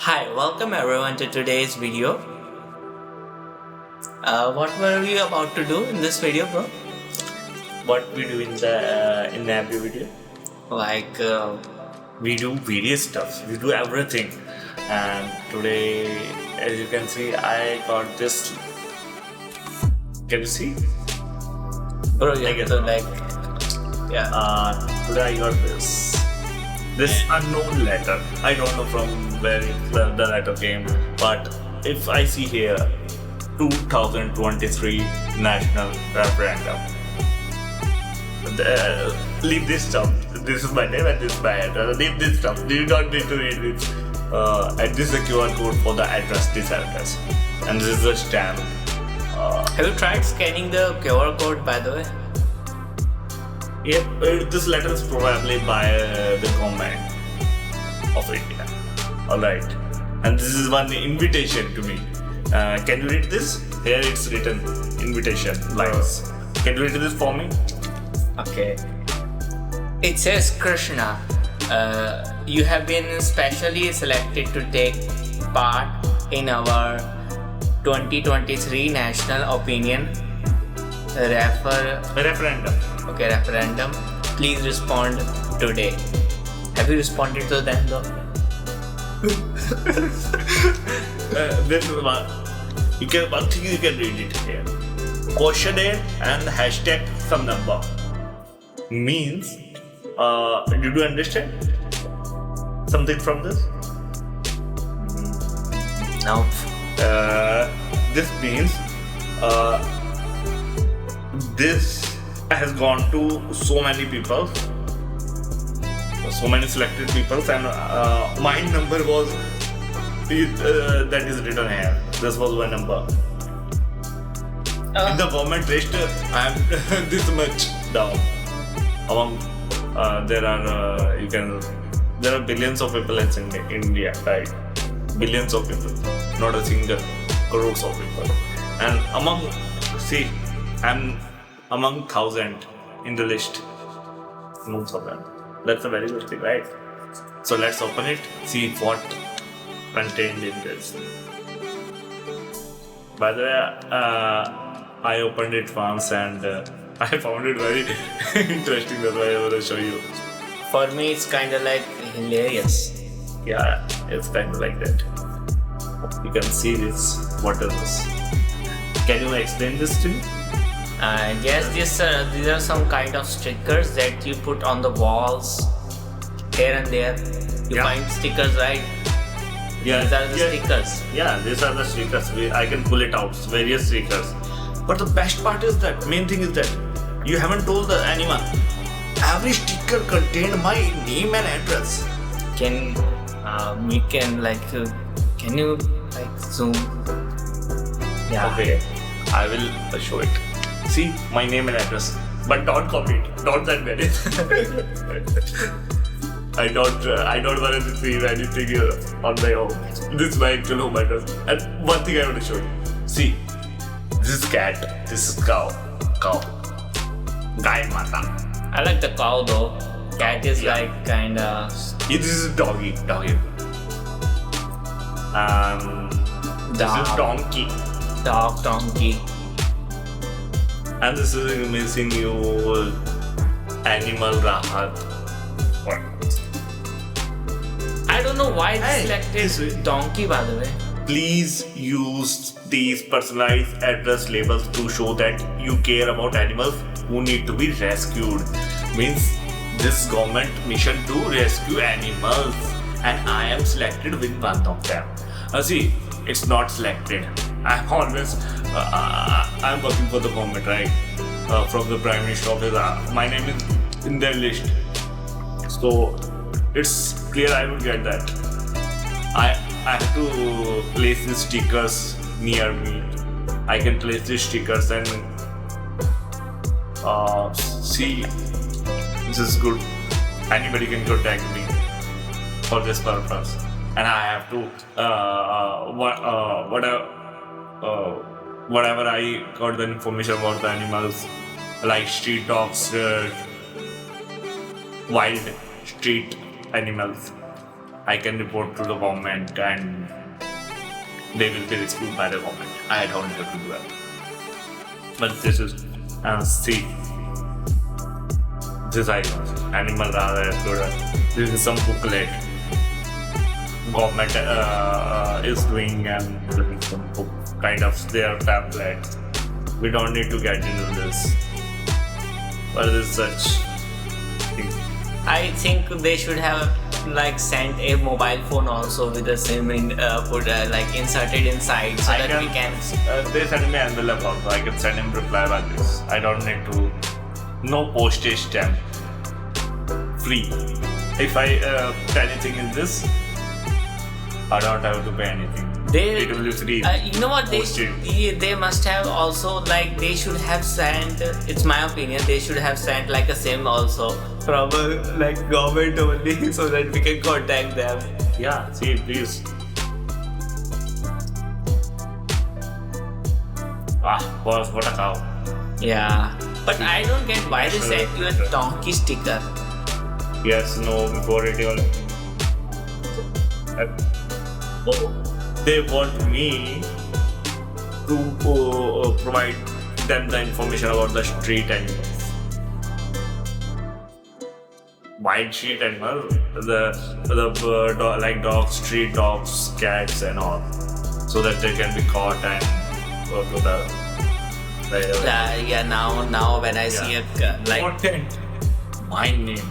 Hi, welcome everyone to today's video. What were we about to do in this video, bro? What we do in every video? Like, We do various stuff. We do everything. And today, as you can see, I got this. Can you see? bro, I you guess have to not. yeah. Today I got this unknown letter. I don't know from where the letter came, but if I see here 2023 national referendum. Leave this stuff. This is my name and this is my address. Leave this stuff. You don't need to read it. And this is the QR code for the address, this address. And this is the stamp. Have you tried scanning the QR code, by the way? Yep, this letter is probably by the government of India. Alright. And this is one invitation to me. Can you read this? Here it's written invitation lines. Can you read this for me? Okay. It says, Krishna, you have been specially selected to take part in our 2023 National Opinion Referendum. referendum. Please respond today. Have you responded to them though? This is one thing you can read it here. Questionnaire and hashtag some number means. Did you understand something from this? No. This means this has gone to so many people, so many selected people, and my number was that is written here. This was my number. In the government list, I am this much down. Among there are billions of people in India, right? Billions of people, not a single, crores of people. And I'm among 1,000 in the list. Among 1,000. That's a very good thing, right? So let's open it, see what contained in this. By the way, I opened it once and I found it very interesting. That's why I want to show you. For me, it's kind of like hilarious. Yeah, it's kind of like that. You can see this. What is this? Can you explain this to me? I guess these are some kind of stickers that you put on the walls here and there. You find stickers, right? Yeah, These are the stickers. Yeah, these are the stickers. I can pull it out. Various stickers. But the best part is that main thing is that you haven't told anyone. Every sticker contained my name and address. Can can you like zoom? Yeah. Okay, I will show it. See my name and address, but don't copy it. Don't send me anything. I don't want to see anything on my home. This is my actual home address. And one thing I want to show you. See, this is cat. This is cow. Guy mata. I like the cow though. Cat is like kinda. This is doggy. This is donkey. Dog, donkey. And this is missing you animal rahat. I don't know why Hey, they selected donkey, by the way. Please use these personalized address labels to show that you care about animals who need to be rescued. Means this government mission to rescue animals, and I am selected with one of them. See, it's not selected. I'm always I'm working for the government, right? From the Prime Minister office, my name is in their list, so it's clear I will get that. I have to place these stickers near me. I can place these stickers and see. This is good. Anybody can contact me for this purpose, and I have to whatever I got the information about the animals, like street dogs, wild street animals. I can report to the government and they will be rescued by the government. I don't have to do that. But this is see. This I was animal rather good. This is some booklet government is doing and doing some book kind of their tablet. We don't need to get into this. What is such thing? I think they should have like sent a mobile phone also with the SIM in, like inserted inside so that we can. They send me envelope also. I can send him reply by this. I don't need to. No postage stamp. Free. If I pay anything in this, I don't have to pay anything. It will be free. You know what? They must have also like they should have sent. It's my opinion. They should have sent like a SIM also from like government only so that we can contact them. Yeah. See, please. What a cow. Yeah. But I don't get why they sent you a donkey sticker. Yes, no, before it all. They want me to provide them the information about the street animals. Wild street animal, like dogs, street dogs, cats, and all, so that they can be caught and go to the. Now when I see a like content, my name,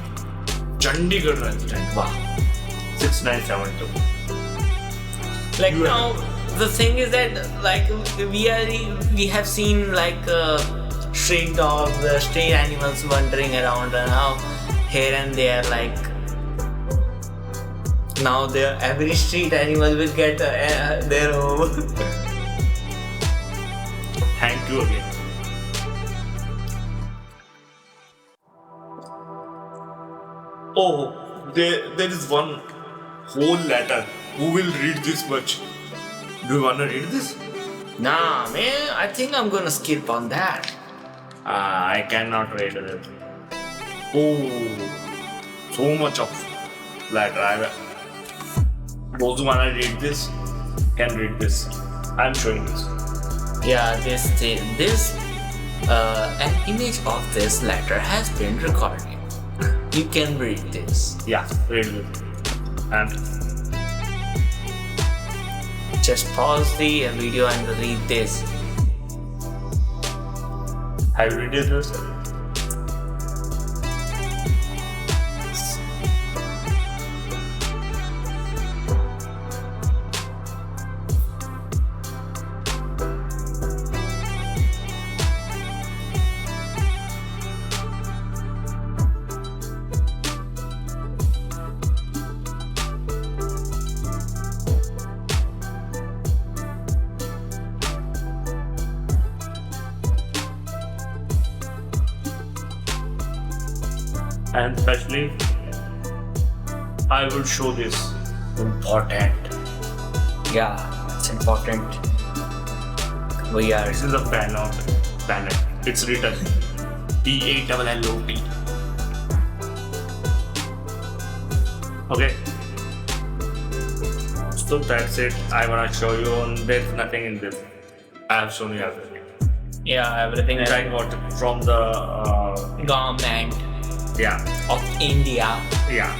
Chandigarh resident. Wow, 6972. Like now, the thing is that like we have seen like stray dogs, stray animals wandering around now here and there. Like now, every street animal will get their home. Thank you again. Oh, there is one whole letter. Who will read this much? Do you wanna read this? Nah, man, I think I'm gonna skip on that. I cannot read it. Oh, so much of letter. Those who wanna read this can read this. I'm showing this. Yeah, an image of this letter has been recorded. You can read this. Yeah, read it. And just pause the video and read this. have you read this? And especially, I will show this. Important. Yeah, it's important. This is a planet. It's written PALLOT. Okay. So that's it. I wanna show you. There's nothing in this. I have shown you everything. Yeah, everything I got from the government of India. Yeah.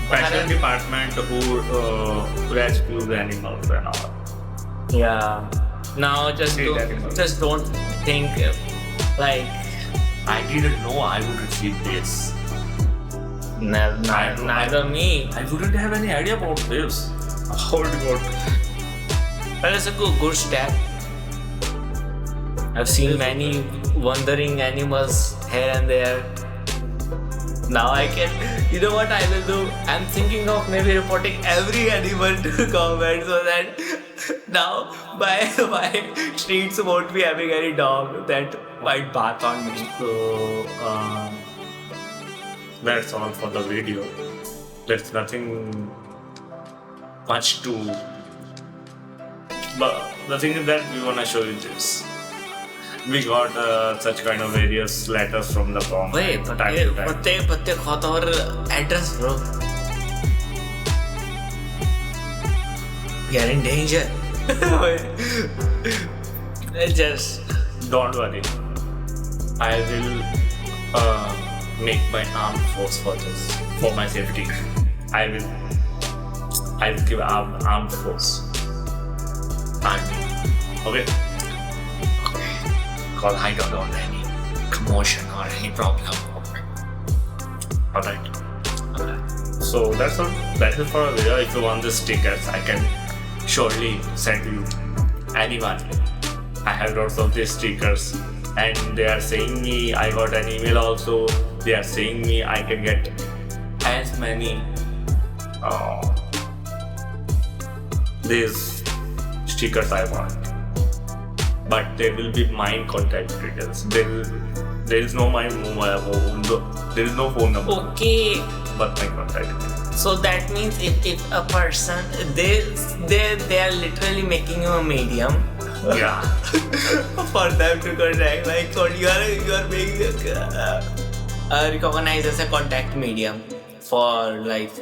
Special department who rescues animals and all. Yeah. Now just don't think like I didn't know I would receive this. Neither me. I wouldn't have any idea about this. How it got. But it's a good step. I've seen many wandering animals here and there. Now I can, you know what I will do? I'm thinking of maybe reporting every animal to government so that now my streets won't be having any dog that might bark on me. So that's all for the video. There's nothing much to. But the thing is that we wanna show you this. We got such kind of various letters from the government. Wait, but they got our address, bro. We are in danger. Just Don't worry. I will make my armed force for this, for my safety. I will give armed force. Army. Okay? because I don't want any commotion or any problem. Alright. So that's all. That is for a video. If you want the stickers, I can surely send you anyone. I have lots of these stickers, and they are saying me. I got an email also. They are saying me I can get as many these stickers I want, but there will be my contact details. There is no my mobile. There is no phone number. Okay. But my contact details. So that means if a person they are literally making you a medium. Yeah. For them to contact, like what you are being recognized as a contact medium for like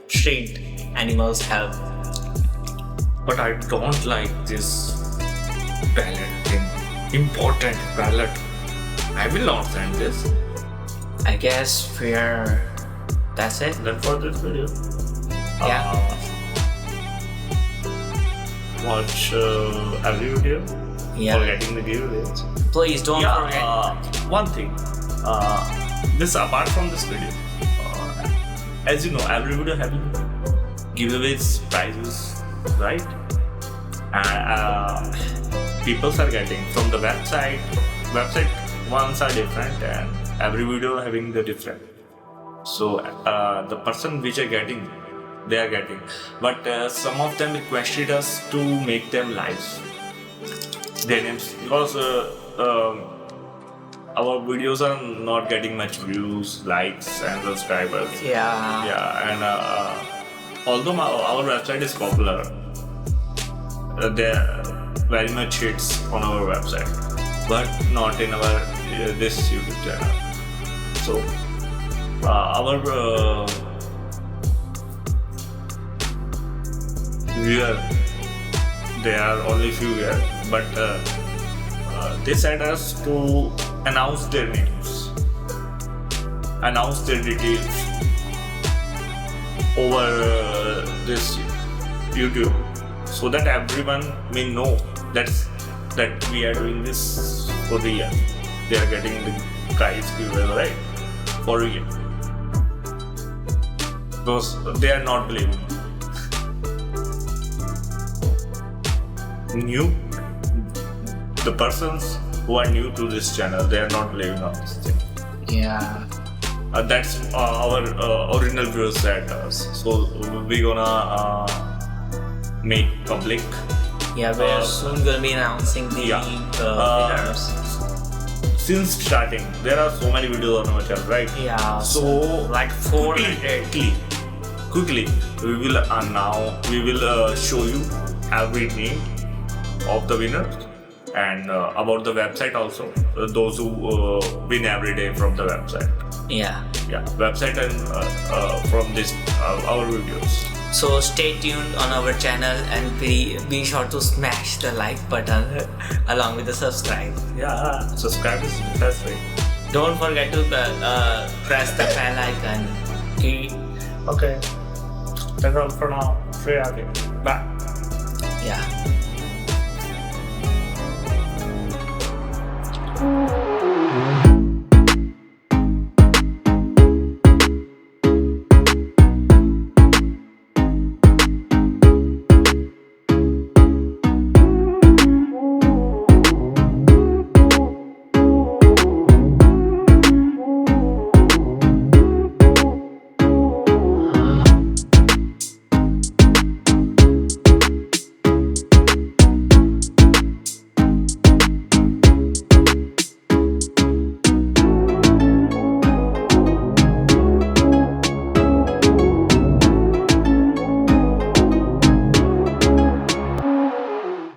street animals help. But I don't like this ballot thing. Important ballot. I will not send this. I guess that's it. Then for this video. Yeah. Watch every video. Yeah. For getting the giveaways. Please don't forget. One thing. This apart from this video, as you know, every video having giveaways, prizes, right? And people are getting from the website. Website ones are different, and every video having the different. So the person which are getting, they are getting. But some of them requested us to make them lives. Their names, because our videos are not getting much views, likes, and subscribers. Yeah. Yeah, and although our website is popular, there are very much hits on our website, but not in our this YouTube channel. So our viewer, there are only few here, but they sent us to announce their names, announce their details over this YouTube, so that everyone may know that we are doing this for the year. They are getting the prize giveaway, right? For real. Because they are not believing. The persons who are new to this channel, they are not believing on this thing. Yeah. That's our original viewers said us. So we're gonna make public. Yeah, we're soon gonna be announcing the winners. Since starting, there are so many videos on our channel, right? Yeah. So like 400. Quickly, we will show you every name of the winners, and about the website also, those who win every day from the website. Yeah. Yeah, website and from this our videos. So stay tuned on our channel and be sure to smash the like button along with the subscribe. Yeah, subscribe is necessary. Don't forget to press the bell icon. Okay, that's all for now. Free again. Bye. Yeah.